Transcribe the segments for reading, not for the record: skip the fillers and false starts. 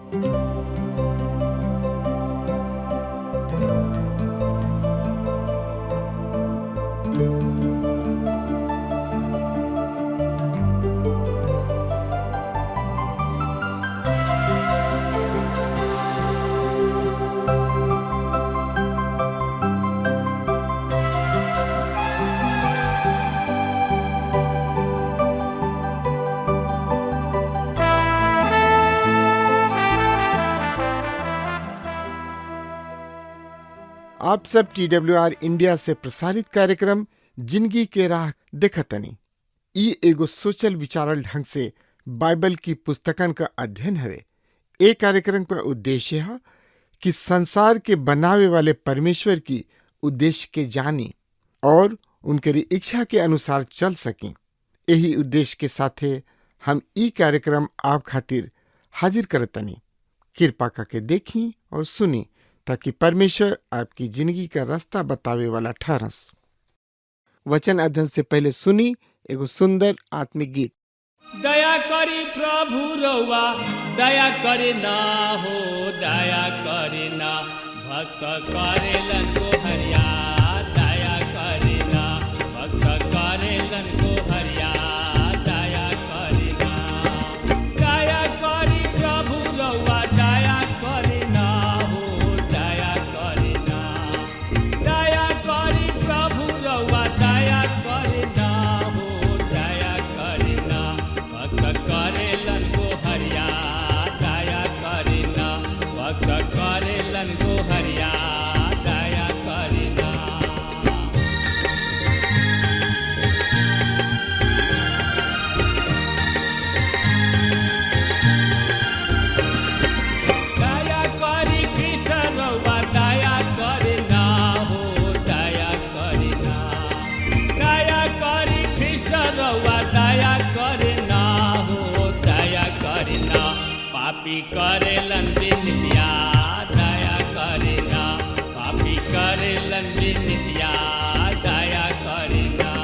आप सब TWR India से प्रसारित कार्यक्रम जिंदगी के राह देखतनी। ई एगो सोचल विचारल ढंग से बाइबल की पुस्तकन का अध्ययन हवे। ए कार्यक्रम का उद्देश्य है कि संसार के बनावे वाले परमेश्वर की उद्देश्य के जानी और उनके इच्छा के अनुसार चल सकें। यही उद्देश्य के साथे हम ई कार्यक्रम आप खातिर हाजिर करतनी। कृपा करके देखी और सुनी ताकि परमेश्वर आपकी जिंदगी का रास्ता बतावे वाला ठहरस। वचन अध्ययन से पहले सुनी एगो सुंदर आत्मिक गीत। दया करी प्रभु रउआ दया करे ना हो, दया करे ना भक्त करेलन को हरिया, दया करे ना भक्त करेलन को हरिया, दया करे ना। दया करी प्रभु रउआ दया करे ना हो, दया करे ना। दया करी प्रभु रउआ दया करे ना हो, दया करे ना भक्त करेलन को हरिया, दया करे ना भक्त करेलन को हरिया, दया करे ना। दया करी कृष्ण रउआ दया करे ना हो, दया करे ना। दया करी कृष्ण रउआ दया करे ना हो, दया करे ना। पापी करेलन बिनतिया, दया करे ना। पापी करेलन बिनतिया, दया करे ना।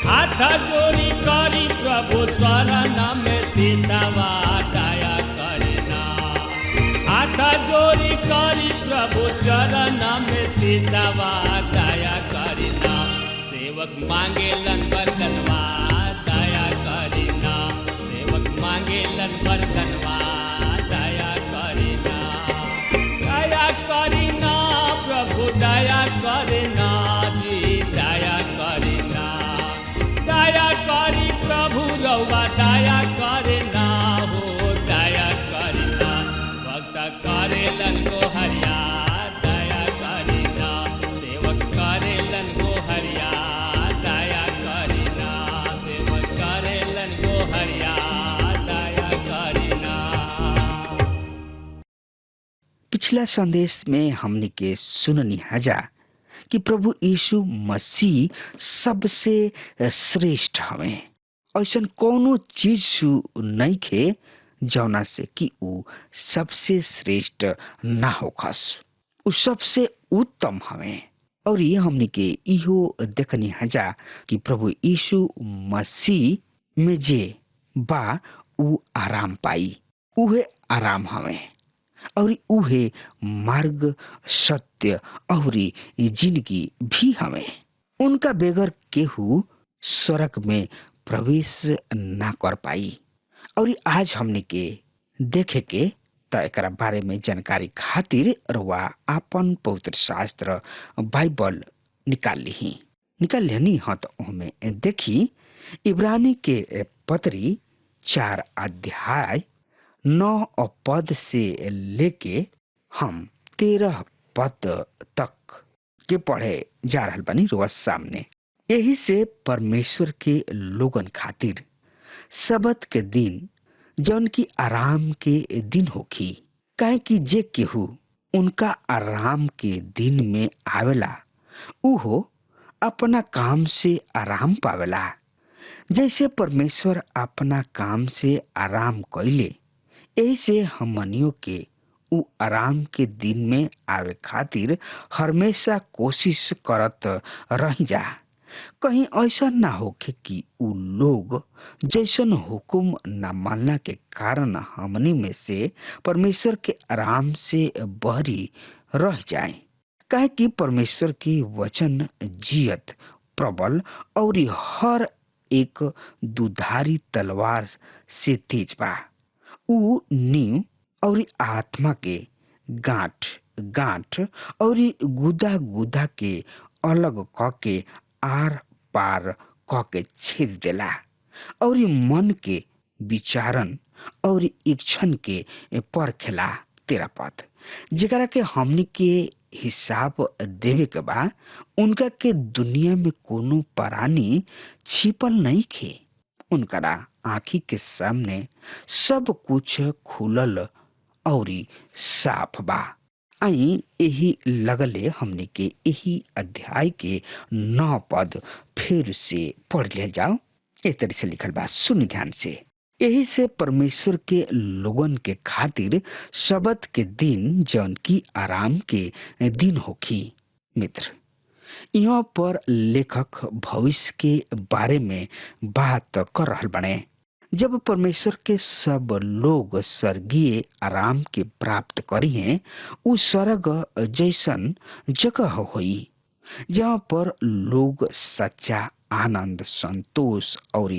हाथ जोड़ी करी प्रभु शरण में सिसवा, दया करे ना। हाथ जोड़ी करी प्रभु चरण में सिसवा, दया करे ना। सेवक मांगेलन वरदनवा, दया करे ना। सेवक मांगेलन वरदनवा, दया करे ना। दया करे ना प्रभु दया करे ना जी, दया करे ना। दया करी प्रभु रउआ दया करे ना हो, दया करे ना भक्त करेलन को हरिया, दया करे ना। सेवक करेलन को हरिया, दया करे ना। सेवक करेलन को हरिया, दया करे ना। पिछला संदेश में हमने के सुननी हजा कि प्रभु यीशु मसीह सबसे श्रेष्ठ हवे। ऐसन कोनो चीज नहीं खे जौना से कि ऊ सबसे श्रेष्ठ ना होखस। ऊ सबसे उत्तम हवे। और ये हमने के इहो देखनी हजा कि प्रभु यीशु मसीह में जे बा ऊ आराम पाई। उहे आराम हवे और उहे मार्ग, सत्य और जिंदगी भी हमें। उनका बेगर केहू स्वर्ग में प्रवेश ना कर पाई। और आज हमने के देखे के त एकरा बारे में जानकारी खातिर रवा आपन पवित्र शास्त्र बाइबल निकाल ली हाँ। तो हमें देखी इब्रानी के पत्री 4 अध्याय 9 पद से लेके हम 13 पद तक के पढ़े जा रहल बानी रोज सामने। यही से परमेश्वर के लोगन खातिर सबत के दिन जौन की आराम के दिन होखी, काहे कि जे केहू उनका आराम के दिन में आवेला उहो अपना काम से आराम पावेला। जैसे परमेश्वर अपना काम से आराम कइले, ऐसे हमनियों के उ आराम के दिन में आवे खातिर हमेशा कोशिश करत रही जा। कहीं ऐसा ना होके कि उ लोग जैसन हुकुम न मानना के कारण हमनी में से परमेश्वर के आराम से बहरी रह जाए। काहे कि परमेश्वर की वचन जियत प्रबल और हर एक दुधारी तलवार से तेज बा। उ नींव और आत्मा के गांठ गांठ और गुदा गुदा के अलग क के आर पार क के छेद देला और मन के विचारन और इच्छन के परखेला। तेरा पद जेकरा के हमनी के हिसाब देवे के बा, उनका के दुनिया में कोनो प्राणी छिपल नहीं खे। उनकरा आँखी के सामने सब कुछ खुलल और साफ बा। आई यही लगले हमने के यही अध्याय के 9 पद फिर से पढ़ ले जाओ। एक तरह से लिखल बा, सुन ध्यान से। यही से परमेश्वर के लोगन के खातिर शबत के दिन जौन की आराम के दिन होखी। मित्र, यहाँ पर लेखक भविष्य के बारे में बात कर रहल बने, जब परमेश्वर के सब लोग स्वर्गीय आराम के प्राप्त करी हैं। उ स्वर्ग जैसन जगह होई जहाँ पर लोग सच्चा आनंद, संतोष और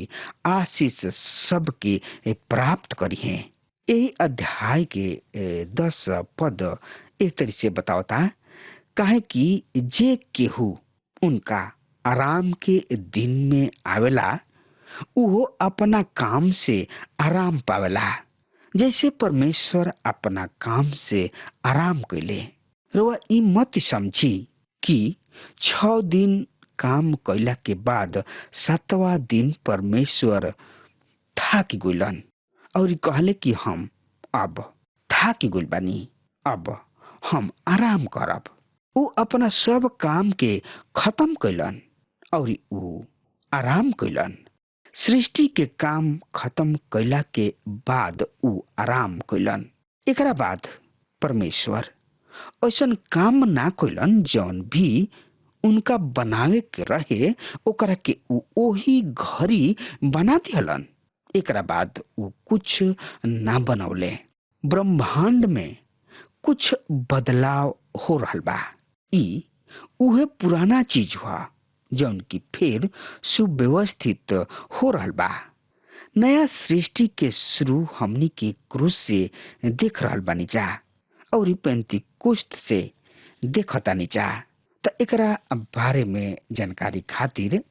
आशीष सब के प्राप्त करी हैं। यही अध्याय के 10 पद एक तरह से बतावता, काहे कि जे केहू उनका आराम के दिन में आवेला वो अपना काम से आराम पावेला, जैसे परमेश्वर अपना काम से आराम कैले। रउआ ई मत समझी कि 6 दिन काम कैला के बाद 7वां दिन परमेश्वर थाक गइलन और कहले कि हम अब थाक गइल बानी, अब हम आराम करब। उ अपना सब काम के खत्म कैलन और उ आराम कैलन। सृष्टि के काम खत्म कैला के बाद उ आराम कैलन। एकरा बाद परमेश्वर ऐसन काम ना कैलन जौन भी उनका बनावे के रहे ओकरा के उ ओही घड़ी बना दिहलन। एकरा बाद उ कुछ ना बनौले। ब्रह्मांड में कुछ बदलाव हो रहल बा। ई उहे पुराना चीज हुआ जौन की फिर सुव्यवस्थित हो रहल बा। नया सृष्टि के शुरू हमनी के क्रूस से देख रहल बानी जा और पेंतीकोस्त से देखतानी जा। त एकरा बारे में जानकारी खातिर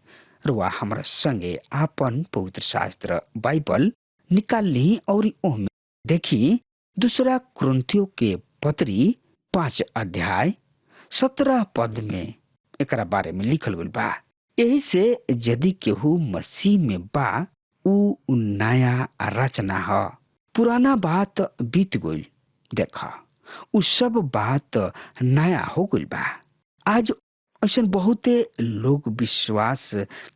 रुआ हमरा संगे आपन पवित्र शास्त्र बाइबल निकाल ली और ओहमे देखी 2 कुरिन्थियों के पत्री 5 अध्याय 17 पद में एकरा बारे में लिखल गइल बा। यही से यदि केहू मसीह में बा उ नया रचना ह, पुराना बात बीत गइल, देखा उ सब बात नया हो गइल बा। आज ऐसा बहुते लोग विश्वास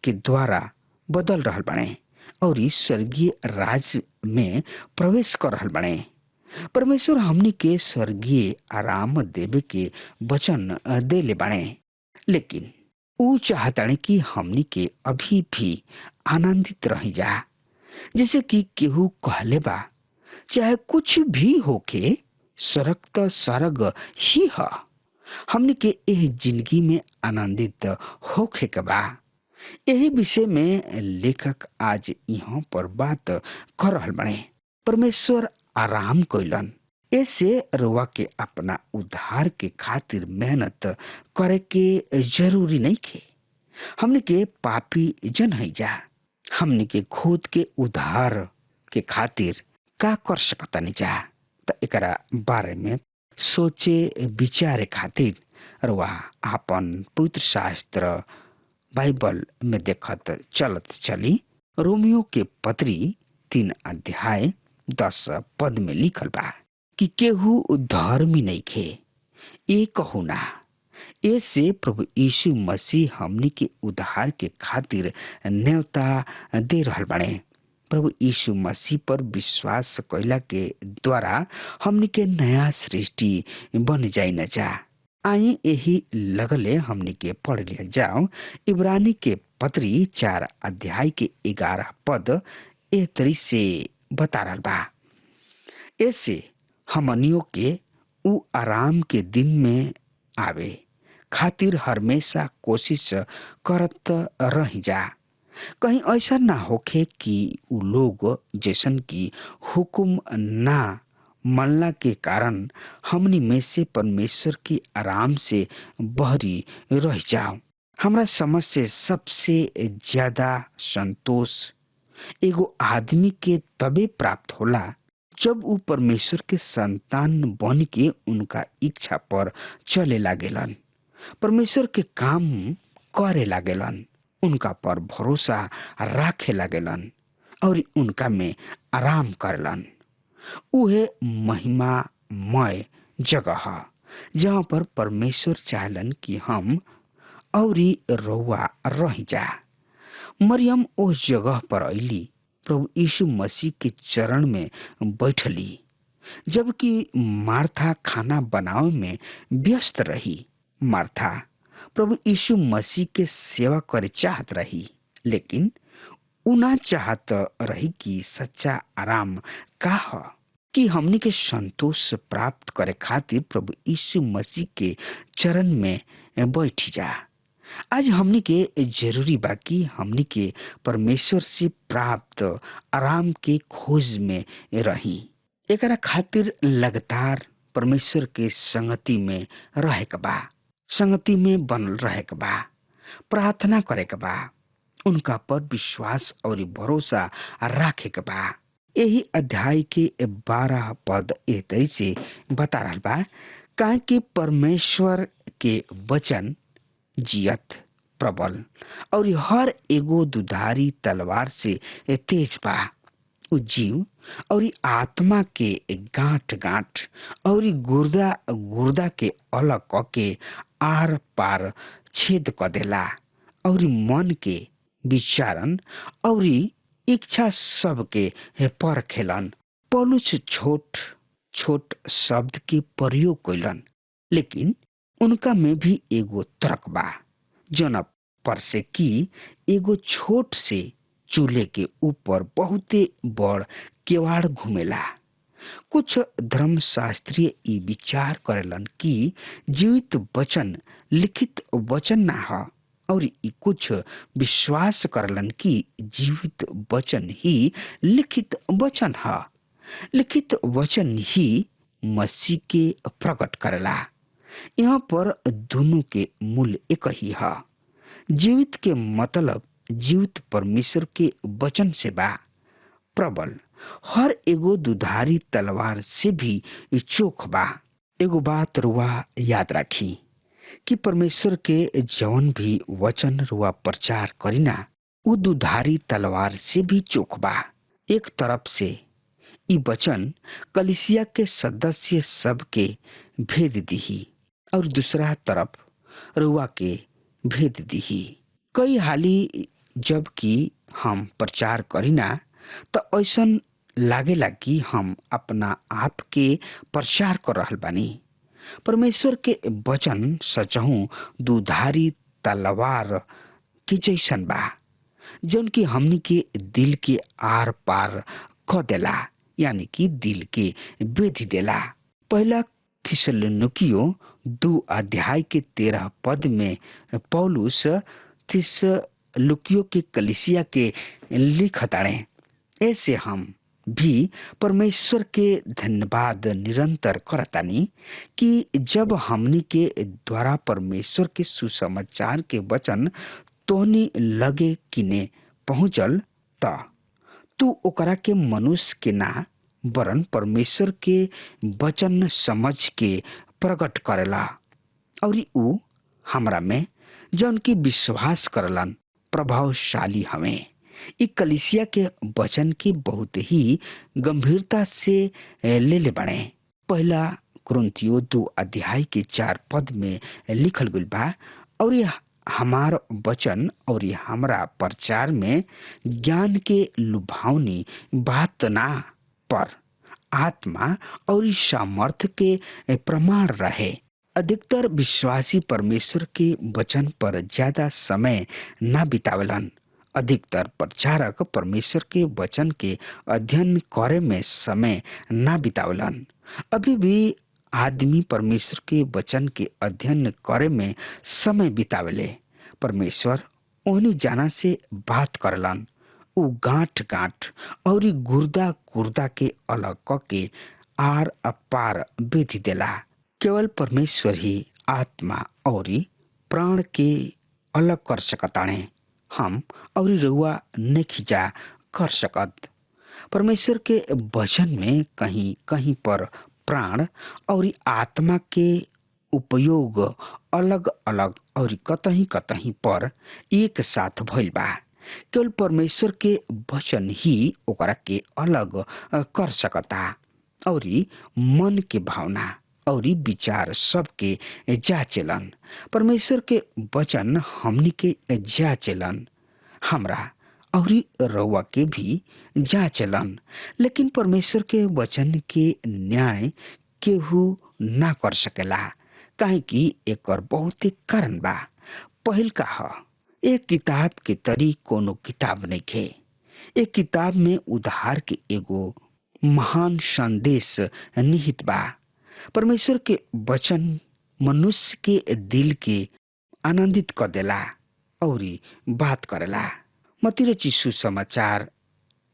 के द्वारा बदल रहल बने और स्वर्गीय राज्य में प्रवेश कर रहल बने। परमेश्वर हमनी के स्वर्गीय आराम देवे के वचन देले बने, लेकिन उ चाहताने कि हमनी के अभी भी आनंदित रही जा। जैसे कि केहू कहले बा, चाहे कुछ भी होके स्वर्ग तो स्वर्ग ही है। हमनी के एह जिंदगी में आनंदित होखे के बा। यही विषय में लेखक आज यहाँ पर बात कर रहल बने। परमेश्वर आराम कैलन, ऐसे रुआ के अपना उद्धार के खातिर मेहनत करे के जरूरी नहीं खे। हमने के पापी जन है जा। हमने के खुद के उद्धार के खातिर का कर सकता नहीं जा। त एकरा बारे में सोचे विचारे खातिर रुआ आपन पवित्र शास्त्र बाइबल में देखत चलत चली। रोमियो के पत्री 3 अध्याय 10 पद में लिखल बा कि केहू धर्मी नहीं खे, एक कहू ना। ऐसे प्रभु यीशु मसीह हमनी के उद्धार के खातिर न्योता दे रहल बने। प्रभु यीशु मसीह पर विश्वास कैला के द्वारा हमनी के नया सृष्टि बन जाई न जा। आई यही लगले हमनी के पढ़ लिया जाओ इब्रानी के पत्री 4 अध्याय के 11 पद ए तरी से बता रहल बा। ऐसे हमनियों के उ आराम के दिन में आवे खातिर हमेशा कोशिश करत रही जा। कहीं ऐसा ना होखे कि उ लोग जैसन की हुकुम ना मनला के कारण हमनी में से परमेश्वर की आराम से बहरी रह जाओ। हमरा समझ से सबसे ज्यादा संतोष एगो आदमी के तबे प्राप्त होला जब उ परमेश्वर के संतान बन के उनका इच्छा पर चले लागेलन, परमेश्वर के काम करे लागेलन, उनका पर भरोसा राखे लागेलन और उनका में आराम करेलन। उहे महिमामय जगह है जहाँ पर परमेश्वर चाहलन कि हम औरी रउआ रह जा। मरियम उस जगह पर अली प्रभु यीशु मसीह के चरण में बैठली, जबकि मार्था खाना बनावे में व्यस्त रही। मार्था प्रभु यीशु मसीह के सेवा करे चाहत रही, लेकिन उना चाहत रही कि सच्चा आराम का है कि हमनी के संतोष प्राप्त करे खातिर प्रभु यीशु मसीह के चरण में बैठी जा। आज हमनी के जरूरी बा कि हमनी के परमेश्वर से प्राप्त आराम के खोज में रही। एकरा खातिर लगातार परमेश्वर के संगति में रहे के बा, संगति में बनल रहे के बा, प्रार्थना करे के बा, उनका पर विश्वास और भरोसा रखे के बा। यही अध्याय के 12 पद ए तरी से बता रहा बा, काहे कि परमेश्वर के वचन जियत प्रबल और हर एगो दुधारी तलवार से तेज बा। उ जीव और आत्मा के गांठ गांठ और गुर्दा गुर्दा के अलग क के आर पार छेद क देला और मन के विचारन और इच्छा सब के परखेलन। पौलुस छोट छोट शब्द के प्रयोग कैलन, लेकिन उनका में भी एगो तर्क बा जौना पर से कि एगो छोट से चूल्हे के ऊपर बहुते बड़ केवाड़ घुमेला। कुछ धर्मशास्त्रीय ई विचार करेलन कि जीवित वचन लिखित वचन ना है, और ई कुछ विश्वास करलन कि जीवित वचन ही लिखित वचन है। लिखित वचन ही मसीह के प्रकट करेला। यहाँ पर दोनों के मूल एक ही है। जीवित के मतलब जीवित परमेश्वर के वचन से बा, प्रबल हर एगो दुधारी तलवार से भी चोख बा। एगो बात रुआ याद रखी कि परमेश्वर के जवन भी वचन रुआ प्रचार करीना उ दुधारी तलवार से भी चोख बा। एक तरफ से ई वचन कलीसिया के सदस्य सब के भेद दिही और दूसरा तरफ रुआ के भेद दिही। कई हाली जबकि हम प्रचार करीना तो ऐसन लागेला कि हम अपना आप के प्रचार कर रहल बानी। परमेश्वर के वचन सचहु दुधारी तलवार के जैसन बा, जौन की हमनी के दिल के आर पार क देला, यानी कि दिल के बेधी देला। पहला थिस्सलुनीकियों 2 अध्याय के 13 पद में पौलुस थिस्सलुनीकियों के कलीसिया के लिखताड़े, ऐसे हम भी परमेश्वर के धन्यवाद निरंतर करतानी कि जब हमनी के द्वारा परमेश्वर के सुसमाचार के वचन तोहनी लगे किने पहुंचल त तू ओकरा के मनुष्य के ना वरन परमेश्वर के वचन समझ के प्रकट करेला, और उ हमरा में जौन की विश्वास करलन प्रभावशाली हमें। इ कलीसिया के वचन की बहुत ही गंभीरता से ले बने। पहला कुरिन्थियों 2 अध्याय के 4 पद में लिखल गइल बा, और हमार वचन और हमरा प्रचार में ज्ञान के लुभावनी बात ना, पर आत्मा और सामर्थ्य के प्रमाण रहे। अधिकतर विश्वासी परमेश्वर के वचन पर ज्यादा समय ना बितावलन। अधिकतर प्रचारक परमेश्वर के वचन के अध्ययन करे में समय ना बितावलन। अभी भी आदमी परमेश्वर के वचन के अध्ययन करे में समय बितावले। परमेश्वर ओहनी जाना से बात करलन। उ गांठ गांठ और गुर्दा गुर्दा के अलग क के आर अपार विधि देला। केवल परमेश्वर ही आत्मा और प्राण के अलग कर सकताणे। हम और रउआ नहीं जा कर सकत। परमेश्वर के वचन में कहीं कहीं पर प्राण और आत्मा के उपयोग अलग अलग और कतहीं कतहीं पर एक साथ भइल बा। केवल परमेश्वर के वचन ही ओकरा के अलग कर सकता और मन के भावना और विचार सबके जाचेलन। परमेश्वर के वचन हमनी के जाचेलन, हमरा और रउआ के भी जाचेलन। लेकिन परमेश्वर के वचन के न्याय केहू ना कर सकेला, काहे कि एकर बहुत कारण बा। पहिल का ह, एक किताब के तरी कोनो किताब नहीं खे। एक किताब में उद्धार के एगो महान संदेश निहित बा। परमेश्वर के वचन मनुष्य के दिल के आनंदित कर देला और बात करेला। मत्ती रचित सुसमाचार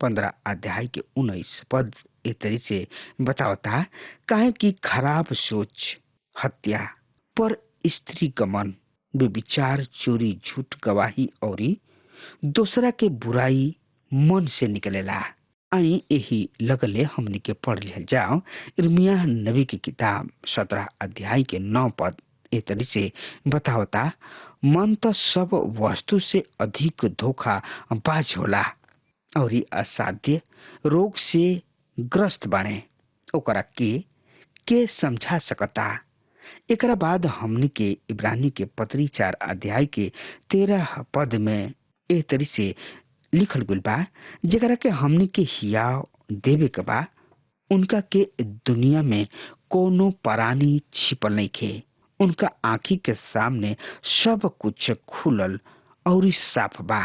15 अध्याय के 19 पद ए तरी से बतावता, काहे कि खराब सोच, हत्या, पर स्त्री गमन, बेविचार, चोरी, झूठ गवाही और दूसरा के बुराई मन से निकलेला। आई यही लगले हमनी के पढ़ लिहल जाओ इर्मिया नबी की किताब 17 अध्याय के 9 पद ए तरी से बतावता, मन तो सब वस्तु से अधिक धोखा बाज होला और असाध्य रोग से ग्रस्त बाणे, ओकरा के समझा सकता। एकरा बाद हमनी के इब्रानी के पत्री 4 अध्याय के 13 पद में ए तरी से लिखल गुल बा, जेकरा के हमनी के हियाव देवे के बा, उनका के दुनिया में कोनो परानी छिपल नहीं खे। उनका आँखी के सामने सब कुछ खुलल और साफ बा।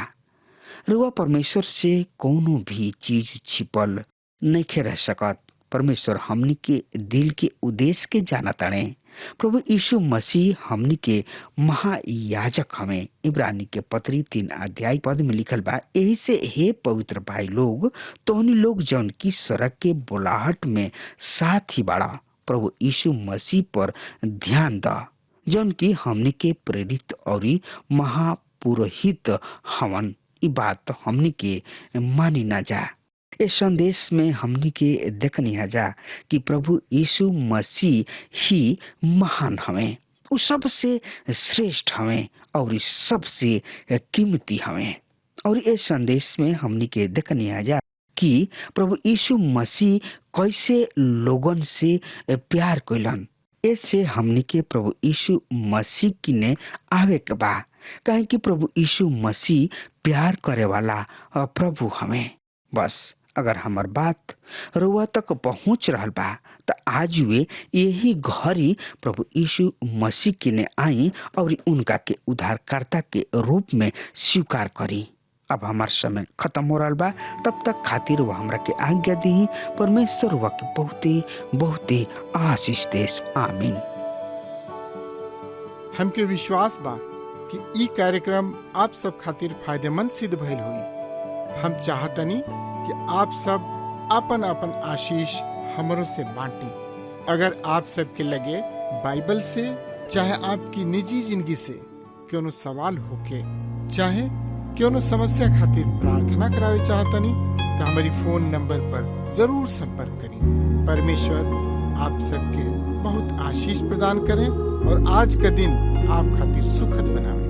रुआ परमेश्वर से कोनो भी चीज छिपल नहीं खे रह सकत। परमेश्वर हमनी के दिल के उद्देश्य के जाना ताणे। प्रभु यीशु मसीह हमनी के महायाजक हमें। इब्रानी के पत्री 3 अध्याय पद में लिखल बा, यही से हे पवित्र भाई लोग, तोहनी लोग जौन की स्वर्ग के बुलाहट में साथ ही बाड़ा, प्रभु यीशु मसीह पर ध्यान द, जौन की हमनी के प्रेरित और महापुरोहित हवन। ई बात हमनी के मानी ना जा। इस संदेश में हमनी के देखनी है जा कि प्रभु यीशु मसीह ही महान हमें, वो सबसे श्रेष्ठ हमें और सबसे कीमती हमें। और इस संदेश में हमनी के देखनी है जा कि प्रभु यीशु मसीह कैसे लोगन से प्यार कइलन। ऐसे हमनी के प्रभु यीशु मसीह की ने आवे के बा, काहे कि प्रभु यीशु मसीह प्यार करे वाला प्रभु हमें। बस अगर हमार बात रुआ तक पहुंच रहल बा तो आज वे यही घड़ी प्रभु यीशु मसीह की ने आई और उनका के उद्धारकर्ता के रूप में स्वीकार करी। अब हमार समय खत्म हो रहा बा, तब तक खातिर वह हमरा के आज्ञा दी। परमेश्वर वह के बहुते बहुते आशीष देस। आमीन। हमके विश्वास बा कि ई कार्यक्रम आप सब खातिर फायदेमंद सिद्ध भइल हुई। हम चाहतनी कि आप सब अपन अपन आशीष हमरों से बांटी। अगर आप सबके लगे बाइबल से चाहे आपकी निजी जिंदगी से क्यों सवाल होके, चाहे क्यों समस्या खातिर प्रार्थना करावे चाहतनी, तो हमारी फोन नंबर पर जरूर संपर्क करें। परमेश्वर आप सबके बहुत आशीष प्रदान करें और आज का दिन आप खातिर सुखद बनावे।